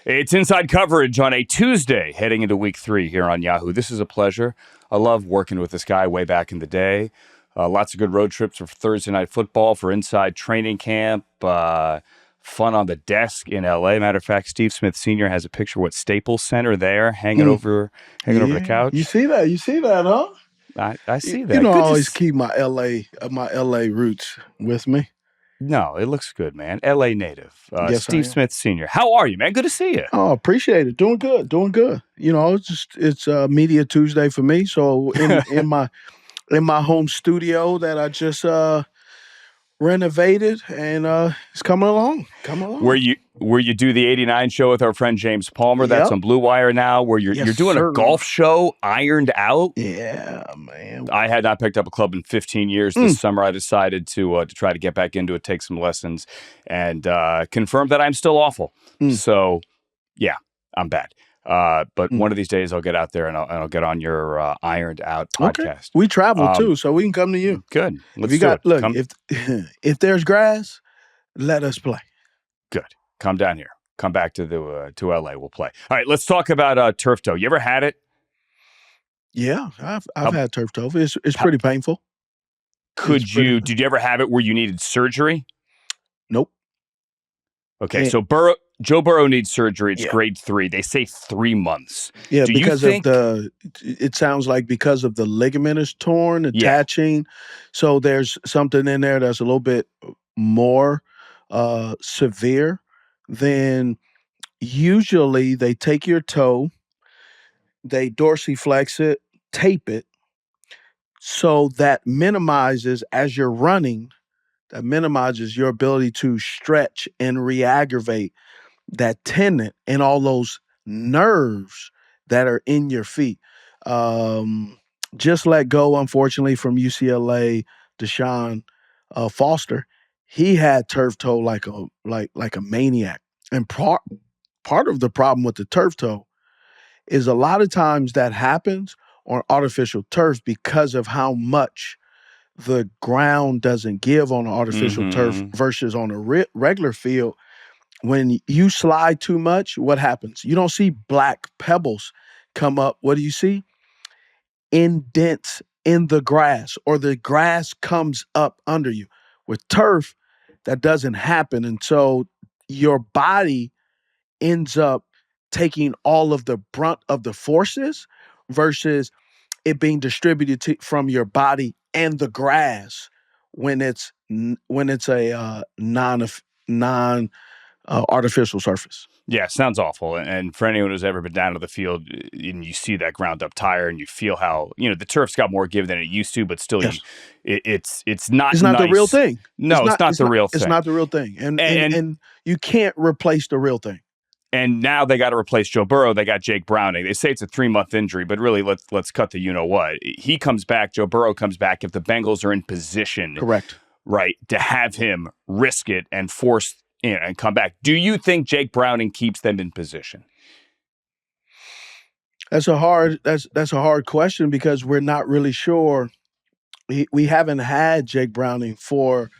It's inside coverage on a Tuesday heading into week 3 here on Yahoo. This is a pleasure. I love working with this guy way back in the day. Lots of good road trips for Thursday Night Football, for inside training camp, fun on the desk in L.A. Matter of fact, Steve Smith Sr. has a picture of Staples Center there hanging over the couch. You see that, huh? I see that. You know, I Good to always keep my LA roots with me. No, it looks good, man. L.A. native. Yes, Steve Smith Sr. How are you, man? Good to see you. Oh, appreciate it. Doing good. You know, it's Media Tuesday for me. So in my home studio that I just renovated, and it's coming along. Where you do the 89 show with our friend James Palmer. That's Yep. on Blue Wire now, where you're doing sir. a golf show, Ironed Out. Yeah, man. I had not picked up a club in 15 years. This summer, I decided to try to get back into it, take some lessons, and confirm that I'm still awful. So, yeah, I'm bad. But one of these days, I'll get out there and I'll get on your Ironed Out podcast. Okay. We travel too, so we can come to you. Good. Let's if you do got it. look, if there's grass, let us play. Good. Come down here. Come back to LA. We'll play. All right. Let's talk about turf toe. You ever had it? Yeah, I've had turf toe. It's pretty painful. Did you ever have it where you needed surgery? Nope. Okay, so Joe Burrow needs surgery. It's grade 3. They say 3 months. Yeah, it sounds like because of the ligament is torn, attaching. Yeah. So there's something in there that's a little bit more severe. Then usually they take your toe, they dorsiflex it, tape it, so that minimizes, as you're running, that minimizes your ability to stretch and re-aggravate that tendon and all those nerves that are in your feet. Just let go, unfortunately, from UCLA, Deshaun Foster. He had turf toe like a maniac. And part of the problem with the turf toe is a lot of times that happens on artificial turf because of how much the ground doesn't give on an artificial turf versus on a regular field. When you slide too much, what happens? You don't see black pebbles come up. What do you see? Indents in the grass, or the grass comes up under you. With turf, that doesn't happen. And so your body ends up taking all of the brunt of the forces versus it being distributed from your body and the grass when it's a non artificial surface. Yeah, sounds awful. And for anyone who's ever been down to the field and you see that ground up tire and you feel how, the turf's got more give than it used to, but still it's not nice. The real thing. No, it's not the real thing. It's not the real thing. And you can't replace the real thing. And now they got to replace Joe Burrow. They got Jake Browning. They say it's a 3-month injury, but really let's cut the you-know-what. He comes back, Joe Burrow comes back if the Bengals are in position. Correct. Right, to have him risk it and force and come back. Do you think Jake Browning keeps them in position? That's a hard question because we're not really sure. We haven't had Jake Browning for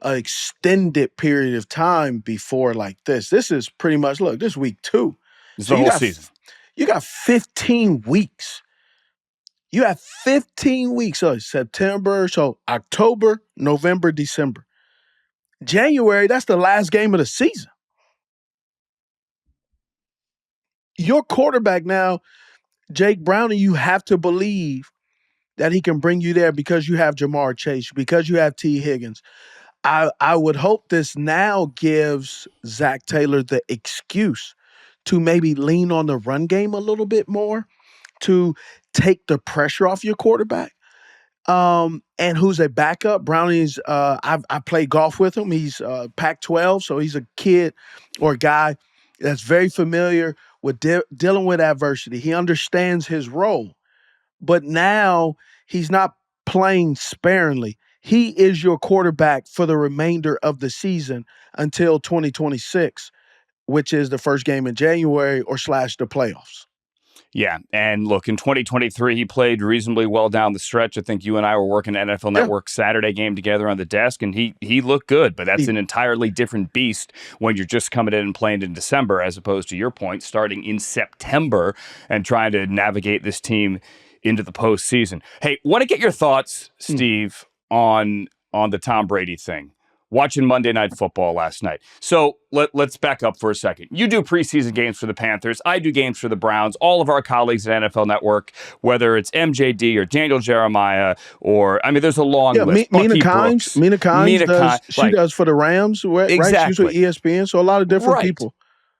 an extended period of time before like this. This is pretty much, this is week 2. It's the whole season. You got 15 weeks. You have 15 weeks. So September, so October, November, December. January, that's the last game of the season. Your quarterback now, Jake Browning, you have to believe that he can bring you there because you have Jamar Chase, because you have T. Higgins. I would hope this now gives Zach Taylor the excuse to maybe lean on the run game a little bit more, to take the pressure off your quarterback. And who's a backup? Browning's, I played golf with him. He's Pac-12, so he's a kid or a guy that's very familiar with dealing with adversity. He understands his role. But now he's not playing sparingly. He is your quarterback for the remainder of the season until 2026, which is the first game in January or / the playoffs. Yeah, and look, in 2023, he played reasonably well down the stretch. I think you and I were working NFL Yeah. Network Saturday game together on the desk, and he looked good, but that's an entirely different beast when you're just coming in and playing in December, as opposed to your point, starting in September and trying to navigate this team into the postseason. Hey, want to get your thoughts, Steve, on the Tom Brady thing. Watching Monday Night Football last night. So let's back up for a second. You do preseason games for the Panthers. I do games for the Browns. All of our colleagues at NFL Network, whether it's MJD or Daniel Jeremiah, or, I mean, there's a long list. Mina Bucky Kimes. Brooks. Mina Kimes does. She does for the Rams, right? She's with Exactly. ESPN. So a lot of different people.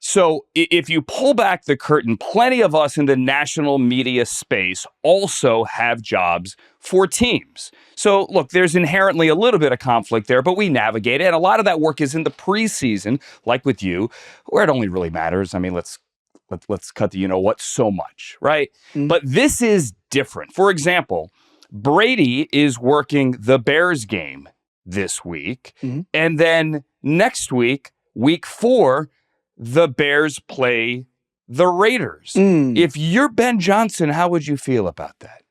So if you pull back the curtain, plenty of us in the national media space also have jobs for teams. So look, there's inherently a little bit of conflict there, but we navigate it. And a lot of that work is in the preseason, like with you, where it only really matters. I mean, let's cut the what so much, right? But this is different. For example, Brady is working the Bears game this week. And then next week, week 4, the Bears play the Raiders. If you're Ben Johnson, how would you feel about that?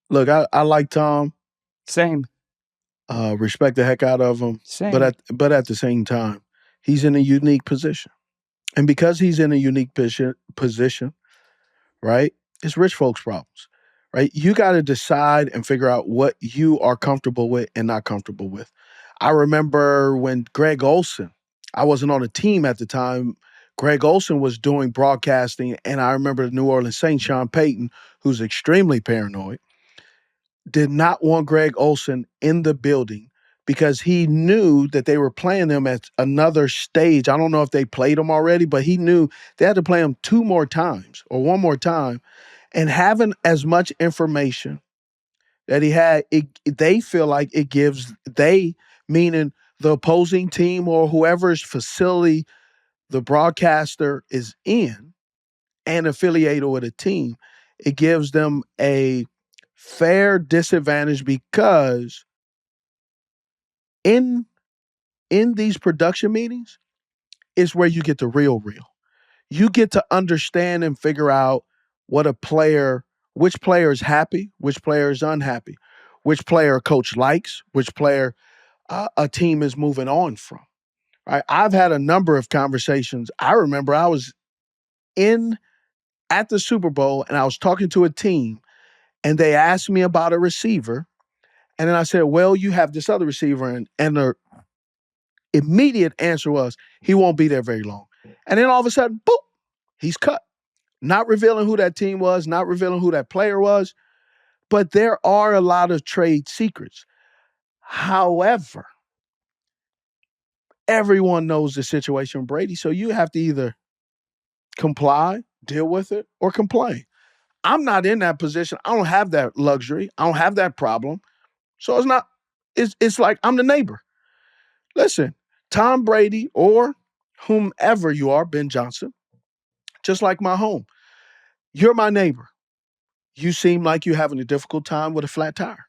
Look, I like Tom. Same. Respect the heck out of him. Same. But at the same time, he's in a unique position. And because he's in a unique position, right, it's rich folks' problems, right? You got to decide and figure out what you are comfortable with and not comfortable with. I remember when Greg Olson, I wasn't on a team at the time, Greg Olson was doing broadcasting, and I remember the New Orleans Saints, Sean Payton, who's extremely paranoid, did not want Greg Olson in the building because he knew that they were playing them at another stage. I don't know if they played him already, but he knew they had to play him 2 more times or 1 more time. And having as much information that he had, they feel like it gives meaning the opposing team or whoever's facility the broadcaster is in and affiliated with a team, it gives them a fair disadvantage because in these production meetings is where you get the real. You get to understand and figure out which player is happy, which player is unhappy, which player a coach likes, which player a team is moving on from. Right? I've had a number of conversations. I remember I was at the Super Bowl and I was talking to a team and they asked me about a receiver. And then I said, well, you have this other receiver. And the immediate answer was, he won't be there very long. And then all of a sudden, boop, he's cut. Not revealing who that team was, not revealing who that player was. But there are a lot of trade secrets. However, everyone knows the situation with Brady. So you have to either comply, deal with it, or complain. I'm not in that position. I don't have that luxury. I don't have that problem. So it's like I'm the neighbor. Listen, Tom Brady or whomever you are, Ben Johnson, just like my home, you're my neighbor. You seem like you're having a difficult time with a flat tire.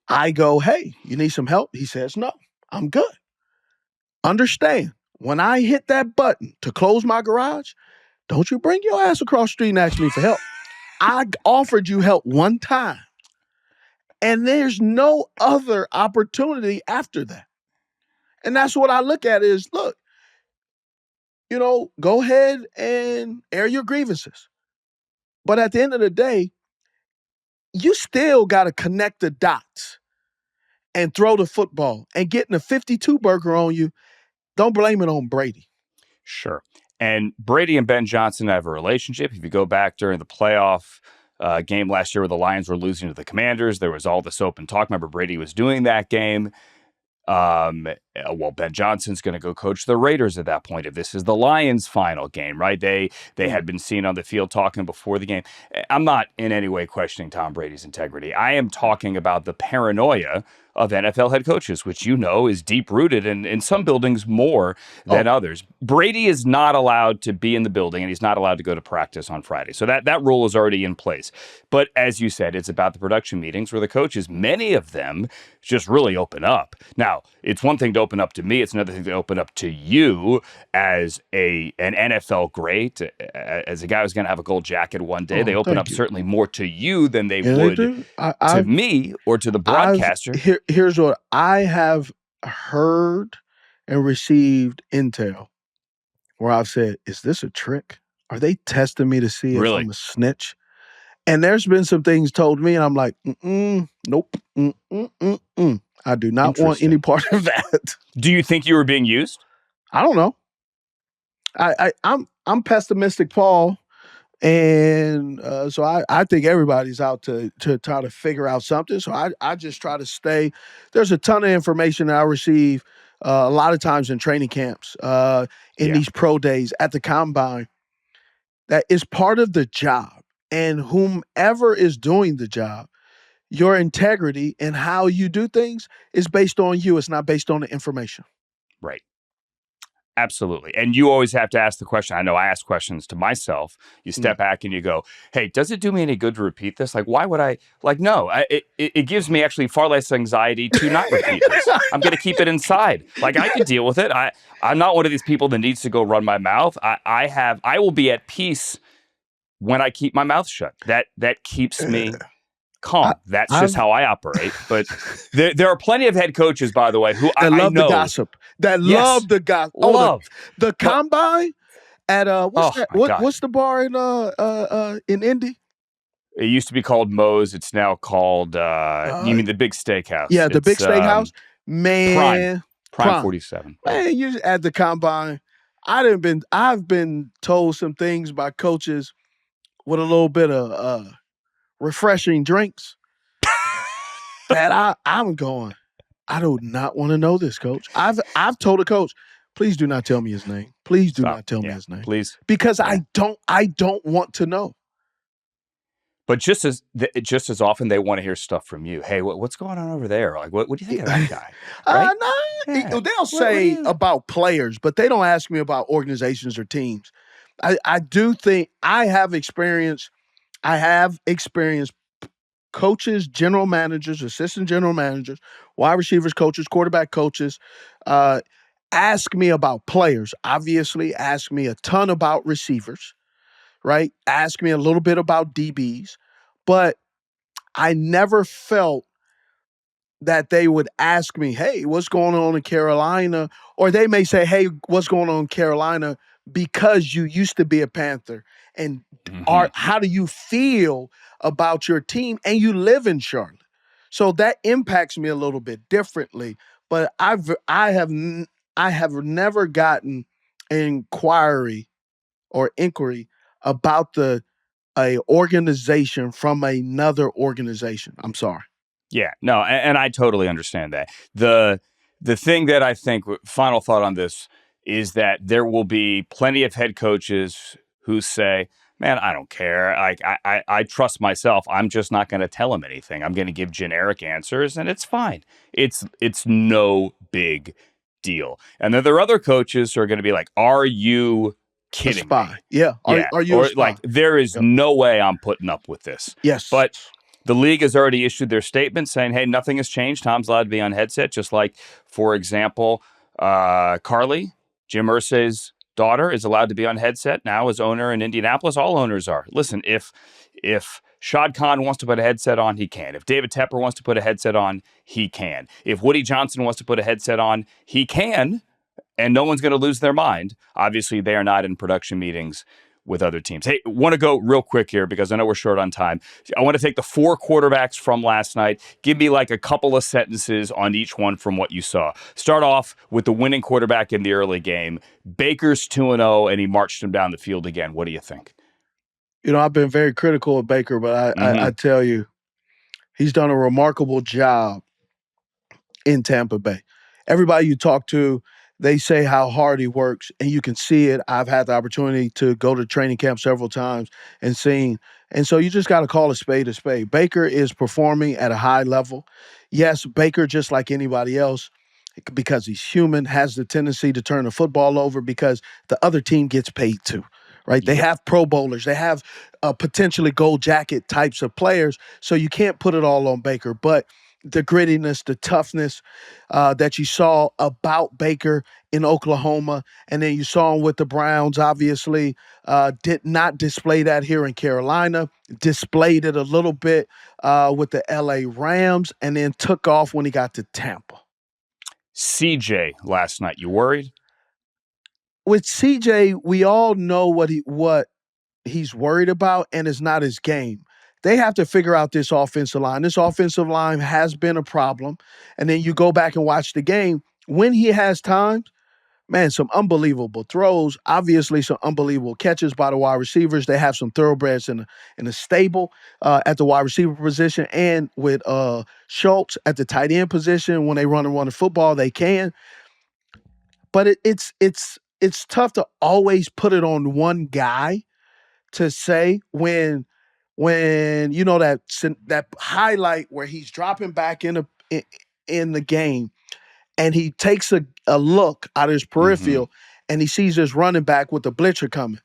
I go, hey, you need some help? He says, no, I'm good. Understand, when I hit that button to close my garage, don't you bring your ass across the street and ask me for help. I offered you help one time. And there's no other opportunity after that. And that's what I look at is, look, go ahead and air your grievances. But at the end of the day, you still got to connect the dots and throw the football. And getting a 52 burger on you, don't blame it on Brady. Sure. And Brady and Ben Johnson have a relationship. If you go back during the playoff game last year where the Lions were losing to the Commanders, there was all this open talk. Remember, Brady was doing that game. Well, Ben Johnson's going to go coach the Raiders at that point. If this is the Lions' final game, right? They had been seen on the field talking before the game. I'm not in any way questioning Tom Brady's integrity. I am talking about the paranoia of NFL head coaches, which is deep-rooted in some buildings more than others. Brady is not allowed to be in the building, and he's not allowed to go to practice on Friday. So that rule is already in place. But as you said, it's about the production meetings where the coaches, many of them, just really open up. Now, it's one thing to open up to me. It's another thing they open up to you as an NFL great, as a guy who's going to have a gold jacket one day. They open up certainly more to you than they would to me or to the broadcaster. Here's what I have heard and received intel where I've said, is this a trick? Are they testing me to see if I'm a snitch? And there's been some things told me, and I'm like, nope, I do not want any part of that. Do you think you were being used? I don't know. I'm pessimistic, Paul, and so I think everybody's out to try to figure out something. So I just try to stay. There's a ton of information that I receive a lot of times in training camps, in these pro days, at the combine, that is part of the job. And whomever is doing the job, your integrity and how you do things is based on you. It's not based on the information. Right. Absolutely. And you always have to ask the question. I know I ask questions to myself. You step back and you go, hey, does it do me any good to repeat this? Like, why would I? Like, no, it gives me actually far less anxiety to not repeat this. I'm going to keep it inside. Like, I can deal with it. I'm not one of these people that needs to go run my mouth. I will be at peace when I keep my mouth shut. That keeps me calm. That's just how I operate. But there are plenty of head coaches, by the way, who I know the gossip. That love the gossip. The combine at what's the bar in Indy? It used to be called Moe's. It's now called you mean the big steakhouse? Yeah, the big steakhouse. Man, Prime 47. Man, you at the combine. I've been told some things by coaches with a little bit of refreshing drinks that I'm going, I do not want to know this, coach. I've told a coach, please do not tell me his name. Please do not tell me his name. Please. Because I don't want to know. But just as often they want to hear stuff from you. Hey, what's going on over there? Like, what do you think of that guy? Right? They'll say about players, but they don't ask me about organizations or teams. I do think I have experienced coaches, general managers, assistant general managers, wide receivers coaches, quarterback coaches, ask me about players. Obviously, ask me a ton about receivers, right? Ask me a little bit about DBs, but I never felt that they would ask me, hey, what's going on in Carolina? Or they may say, hey, what's going on in Carolina because you used to be a Panther? And how do you feel about your team? And you live in Charlotte. So that impacts me a little bit differently. But I have never gotten inquiry about a organization from another organization. I'm sorry. Yeah, no, and I totally understand that. The thing that I think, final thought on this, is that there will be plenty of head coaches who say, man, I don't care. I trust myself. I'm just not going to tell them anything. I'm going to give generic answers, and it's fine. It's no big deal. And then there are other coaches who are going to be like, are you kidding me? Yeah. Are you a spy? Like, there is no way I'm putting up with this. Yes. But the league has already issued their statement saying, hey, nothing has changed. Tom's allowed to be on headset, just like, for example, Carly, Jim Irsay's daughter, is allowed to be on headset now as owner in Indianapolis. All owners are. Listen, if Shad Khan wants to put a headset on, he can. If David Tepper wants to put a headset on, he can. If Woody Johnson wants to put a headset on, he can, and no one's going to lose their mind. Obviously, they are not in production meetings with other teams. Hey, want to go real quick here because I know we're short on time. I want to take the 4 quarterbacks from last night. Give me like a couple of sentences on each one from what you saw. Start off with the winning quarterback in the early game. Baker's 2-0, and he marched him down the field again. What do you think? You know, I've been very critical of Baker, but I tell you, he's done a remarkable job in Tampa Bay. Everybody you talk to, they say how hard he works, and you can see it. I've had the opportunity to go to training camp several times and seen. And so you just got to call a spade a spade. Baker is performing at a high level. Yes, Baker, just like anybody else, because he's human, has the tendency to turn the football over because the other team gets paid too, right? They have Pro Bowlers. They have potentially gold jacket types of players. So you can't put it all on Baker. But the grittiness, the toughness that you saw about Baker in Oklahoma, and then you saw him with the Browns. Obviously, did not display that here in Carolina. Displayed it a little bit with the LA Rams, and then took off when he got to Tampa. CJ last night, you worried? With CJ, we all know what he's worried about, and it's not his game. They have to figure out this offensive line. This offensive line has been a problem. And then you go back and watch the game. When he has time, man, some unbelievable throws. Obviously, some unbelievable catches by the wide receivers. They have some thoroughbreds in the stable at the wide receiver position, and with Schultz at the tight end position. When they run the football, they can. But it's tough to always put it on one guy to say when you know that highlight where he's dropping back in the game, and he takes a look out of his peripheral, and he sees this running back with the blitzer coming.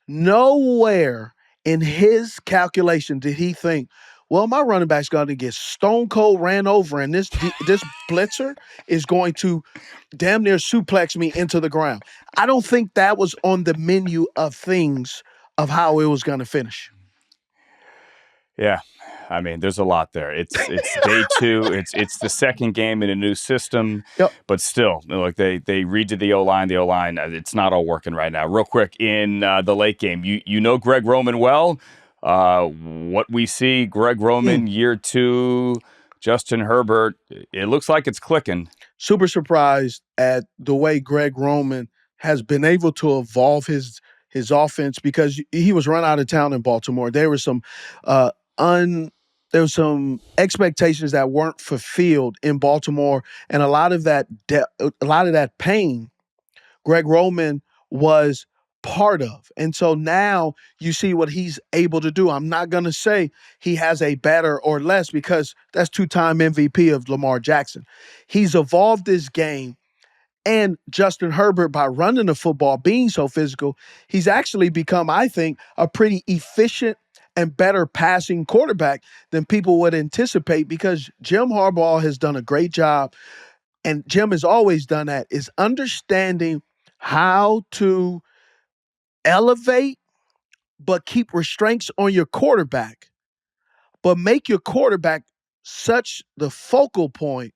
Nowhere in his calculation did he think, well, my running back's going to get stone cold ran over, and this blitzer is going to damn near suplex me into the ground. I don't think that was on the menu of things of how it was going to finish. Yeah. I mean, there's a lot there. It's day two. It's the second game in a new system, Yep. But still, like they redid the O-line. The O-line, it's not all working right now. Real quick, in the late game, you know Greg Roman well. What we see, Greg Roman, year two, Justin Herbert, it looks like it's clicking. Super surprised at the way Greg Roman has been able to evolve his offense, because he was run out of town in Baltimore. There was some there was some expectations that weren't fulfilled in Baltimore, and a lot of that pain Greg Roman was part of. And so now you see what he's able to do. I'm not going to say he has a better or less, because that's two-time MVP of Lamar Jackson. He's evolved this game, and Justin Herbert, by running the football, being so physical, he's actually become, I think, a pretty efficient and better passing quarterback than people would anticipate, because Jim Harbaugh has done a great job, and Jim has always done that, is understanding how to elevate but keep restraints on your quarterback, but make your quarterback such the focal point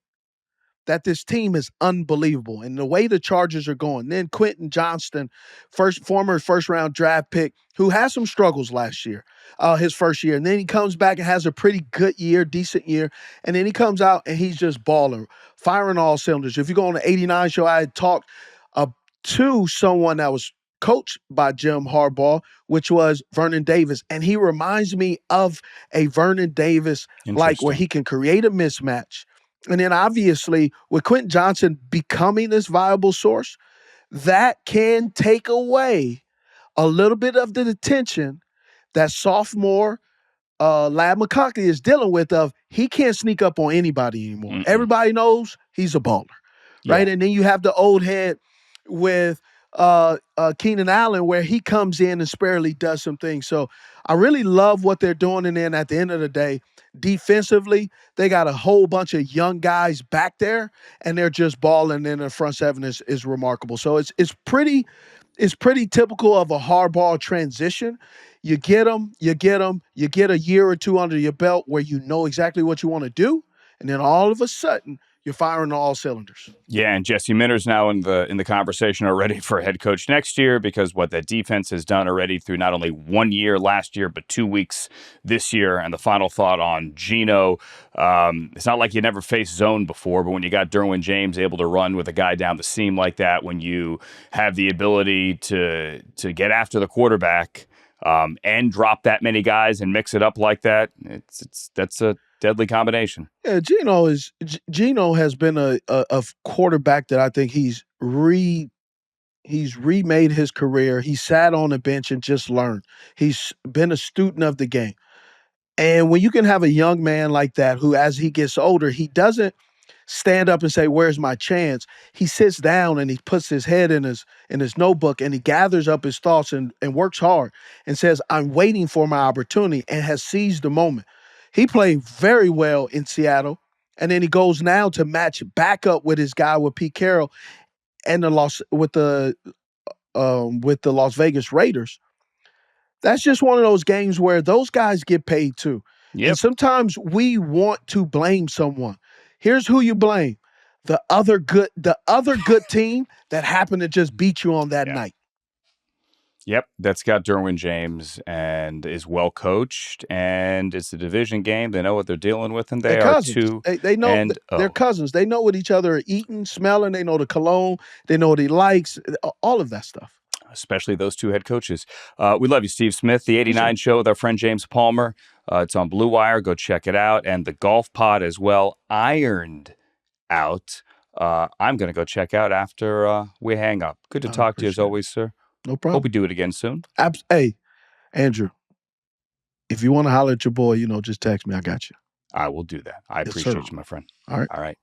that this team is unbelievable. And the way the Chargers are going, then Quentin Johnston, former first-round draft pick, who had some struggles last year, his first year. And then he comes back and has a pretty good year, decent year. And then he comes out and he's just balling, firing all cylinders. If you go on the 89 show, I had talked to someone that was coached by Jim Harbaugh, which was Vernon Davis. And he reminds me of a Vernon Davis, like where he can create a mismatch. And then obviously with Quentin Johnson becoming this viable source, that can take away a little bit of the attention that sophomore Lad McConkey is dealing with, of he can't sneak up on anybody anymore. Everybody knows he's a baller, right? And then you have the old head with Keenan Allen, where he comes in and sparely does some things. So I really love what they're doing. And then at the end of the day, defensively, they got a whole bunch of young guys back there, and they're just balling. And the front seven is remarkable. So it's pretty typical of a Harbaugh transition. You get them, you get a year or two under your belt where you know exactly what you want to do, and then all of a sudden you're firing all cylinders. Yeah, and Jesse Minter's now in the conversation already for head coach next year, because what that defense has done already through not only 1 year last year, but 2 weeks this year. And the final thought on Geno, it's not like you never faced zone before, but when you got Derwin James able to run with a guy down the seam like that, when you have the ability to get after the quarterback and drop that many guys and mix it up like that, that's a deadly combination. Yeah, Geno has been a quarterback that I think he's remade his career. He sat on the bench and just learned. He's been a student of the game. And when you can have a young man like that, who, as he gets older, he doesn't stand up and say, "Where's my chance?" He sits down and he puts his head in his notebook, and he gathers up his thoughts and works hard and says, "I'm waiting for my opportunity," and has seized the moment. He played very well in Seattle, and then he goes now to match back up with his guy with Pete Carroll and with the Las Vegas Raiders. That's just one of those games where those guys get paid too. Yep. And sometimes we want to blame someone. Here's who you blame: the other good team that happened to just beat you on that night. Yep, that's got Derwin James and is well coached, and it's a division game. They know what they're dealing with, and they are cousins. They know they're cousins. They know what each other are eating, smelling. They know the cologne. They know what he likes. All of that stuff. Especially those two head coaches. We love you, Steve Smith. The 89 Show with our friend James Palmer. It's on Blue Wire. Go check it out. And the Golf Pod as well, Ironed Out. I'm going to go check out after we hang up. Good to talk to you as always, sir. No problem. Hope we do it again soon. Hey, Andrew, if you want to holler at your boy, just text me. I got you. I will do that. I appreciate you, my friend. All right. All right.